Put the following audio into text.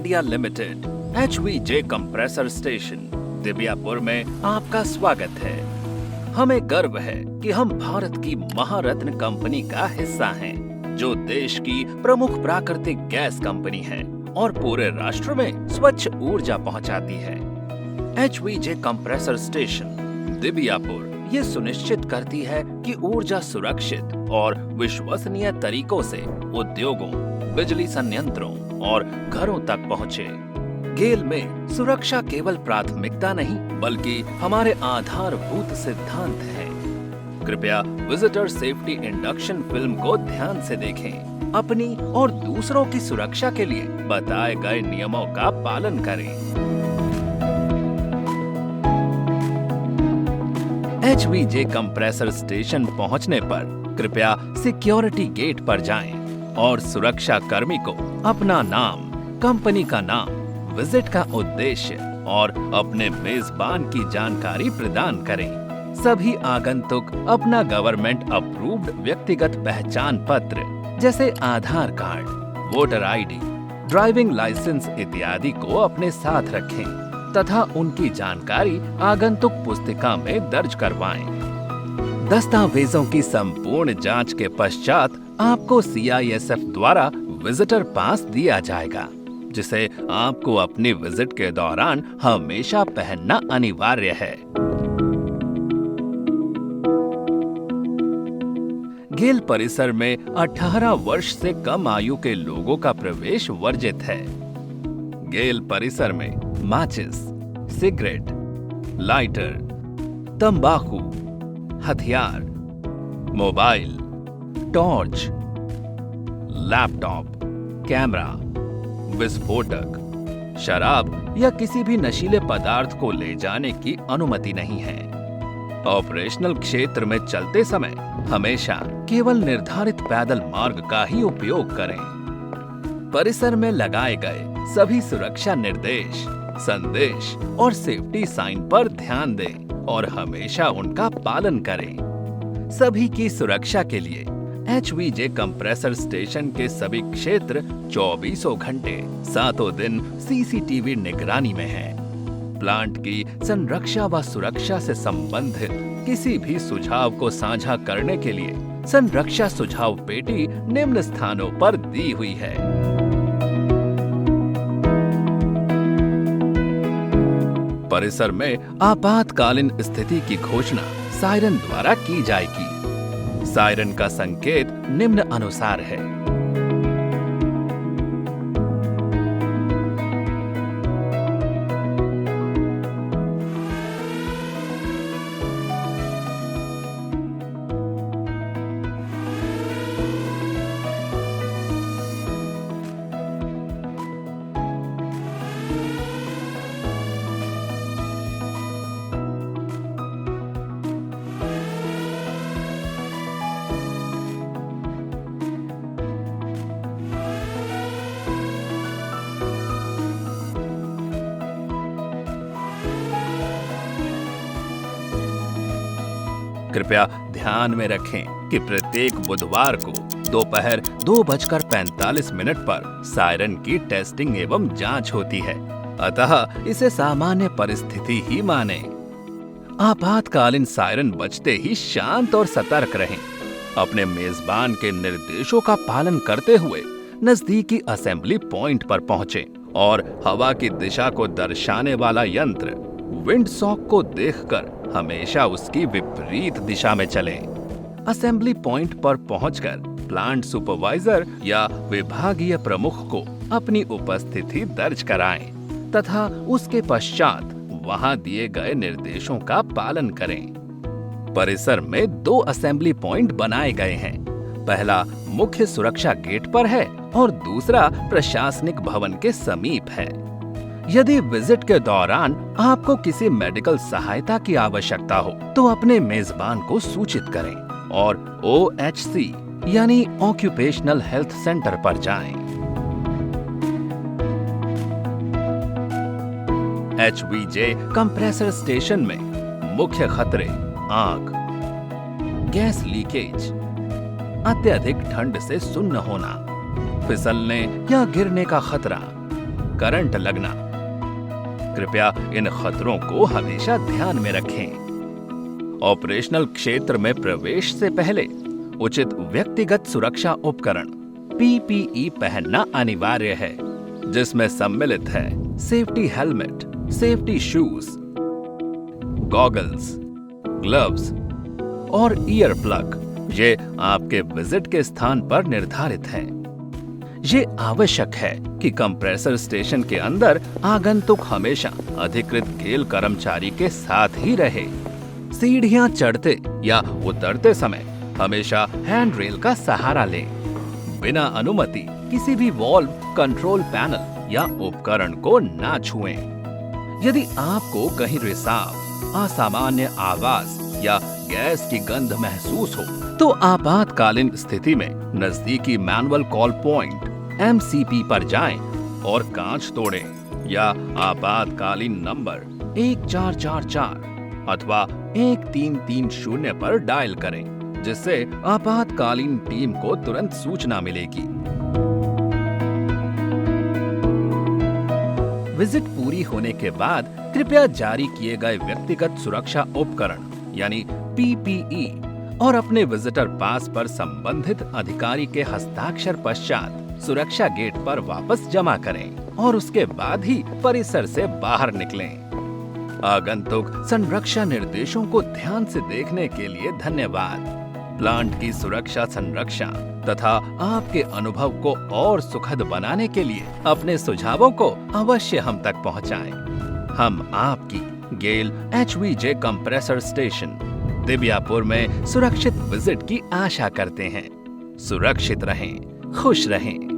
India limited HVJ compressor station Divyapur में आपका स्वागत है। हमें गर्व है कि हम भारत की महारत्न कंपनी का हिस्सा हैं, जो देश की प्रमुख प्राकृतिक गैस कंपनी है और पूरे राष्ट्र में स्वच्छ ऊर्जा पहुंचाती है। HVJ कंप्रेसर स्टेशन दिव्यापुर ये सुनिश्चित करती है कि ऊर्जा सुरक्षित और विश्वसनीय तरीकों से उद्योगों, बिजली संयंत्रों और घरों तक पहुंचे। गेल में सुरक्षा केवल प्राथमिकता नहीं बल्कि हमारे आधारभूत सिद्धांत है। कृपया विजिटर सेफ्टी इंडक्शन फिल्म को ध्यान से देखें। अपनी और दूसरों की सुरक्षा के लिए बताए गए नियमों का पालन करें। HVJ कंप्रेसर स्टेशन पहुंचने पर कृपया सिक्योरिटी गेट पर जाएं और सुरक्षा कर्मी को अपना नाम, कंपनी का नाम, विजिट का उद्देश्य और अपने मेजबान की जानकारी प्रदान करें। सभी आगंतुक अपना गवर्नमेंट अप्रूव्ड व्यक्तिगत पहचान पत्र जैसे Aadhaar card, voter ID, driving licence इत्यादि को अपने साथ रखें तथा उनकी जानकारी आगंतुक पुस्तिका में दर्ज करवाएं। दस्तावेजों की संपूर्ण जांच के पश्चात आपको CISF द्वारा विजिटर पास दिया जाएगा, जिसे आपको अपनी विजिट के दौरान हमेशा पहनना अनिवार्य है। गेल परिसर में 18 वर्ष से कम आयु के लोगों का प्रवेश वर्जित है। गेल परिसर में माचिस, सिगरेट, लाइटर, तंबाकू, हथियार, मोबाइल, टॉर्च, लैपटॉप, कैमरा, विस्फोटक, शराब या किसी भी नशीले पदार्थ को ले जाने की अनुमति नहीं है। ऑपरेशनल क्षेत्र में चलते समय हमेशा केवल निर्धारित पैदल मार्ग का ही उपयोग करें। परिसर में लगाए गए सभी सुरक्षा निर्देश, संदेश और सेफ्टी साइन पर ध्यान दें और हमेशा उनका पालन करें। सभी की सुरक्षा के लिए HVJ कंप्रेसर स्टेशन के सभी क्षेत्र 24 घंटे 7 दिन CCTV निगरानी में हैं। प्लांट की संरक्षा व सुरक्षा से संबंधित किसी भी सुझाव को साझा करने के लिए संरक्षा सुझाव पेटी निम्न स्थानों पर दी हुई है। परिसर में आपातकालीन स्थिति की घोषणा सायरन द्वारा की जाएगी। सायरन का संकेत निम्न अनुसार है। कृपया ध्यान में रखें कि प्रत्येक बुधवार को दोपहर 2:45 पर सायरन की टेस्टिंग एवं जांच होती है, अतः इसे सामान्य परिस्थिति ही माने। आपातकालीन सायरन बजते ही शांत और सतर्क रहें। अपने मेजबान के निर्देशों का पालन करते हुए नजदीकी असेंबली पॉइंट पर पहुंचें और हवा की दिशा को दर्शाने वाला यंत्र विंड सॉक को देखकर हमेशा उसकी विपरीत दिशा में चलें। असेंबली पॉइंट पर पहुंचकर प्लांट सुपरवाइजर या विभागीय प्रमुख को अपनी उपस्थिति दर्ज कराएं तथा उसके पश्चात वहां दिए गए निर्देशों का पालन करें। परिसर में 2 असेंबली पॉइंट बनाए गए हैं। पहला मुख्य सुरक्षा गेट पर है और दूसरा प्रशासनिक भवन के समीप है। यदि विजिट के दौरान आपको किसी मेडिकल सहायता की आवश्यकता हो तो अपने मेजबान को सूचित करें और OHC यानी ऑक्यूपेशनल हेल्थ सेंटर पर जाएं। HVJ कंप्रेसर स्टेशन में मुख्य खतरे आग, गैस लीकेज, अत्यधिक ठंड से सुन्न होना, फिसलने या गिरने का खतरा, करंट लगना। कृपया इन खतरों को हमेशा ध्यान में रखें। ऑपरेशनल क्षेत्र में प्रवेश से पहले उचित व्यक्तिगत सुरक्षा उपकरण पीपीई पहनना अनिवार्य है, जिसमें सम्मिलित है safety helmet, safety shoes, goggles, gloves और ईयर प्लग। ये आपके विजिट के स्थान पर निर्धारित हैं। ये आवश्यक है कि कंप्रेसर स्टेशन के अंदर आगंतुक हमेशा अधिकृत गेल कर्मचारी के साथ ही रहे। सीढ़ियां चढ़ते या उतरते समय हमेशा हैंड रेल का सहारा लें। बिना अनुमति किसी भी वॉल्व, कंट्रोल पैनल या उपकरण को ना छुएं। यदि आपको कहीं रिसाव, असामान्य आवाज या गैस की गंध महसूस हो तो आपातकालीन स्थिति में नजदीकी मैनुअल कॉल पॉइंट एमसीपी पर जाएं और कांच तोड़ें या आपातकालीन नंबर 1444 अथवा 1330 पर डायल करें, जिससे आपातकालीन टीम को तुरंत सूचना मिलेगी। विजिट पूरी होने के बाद कृपया जारी किए गए व्यक्तिगत सुरक्षा उपकरण यानी पीपीई और अपने विजिटर पास पर संबंधित अधिकारी के हस्ताक्षर पश्चात सुरक्षा गेट पर वापस जमा करें और उसके बाद ही परिसर से बाहर निकलें। आगंतुक संरक्षा निर्देशों को ध्यान से देखने के लिए धन्यवाद। प्लांट की सुरक्षा संरक्षा तथा आपके अनुभव को और सुखद बनाने के लिए अपने सुझावों को अवश्य हम तक पहुंचाएं। हम आपकी गेल HVJ कंप्रेसर स्टेशन दिव्यापुर में सुरक्षित विजिट की आशा करते हैं। सुरक्षित रहें, खुश रहें।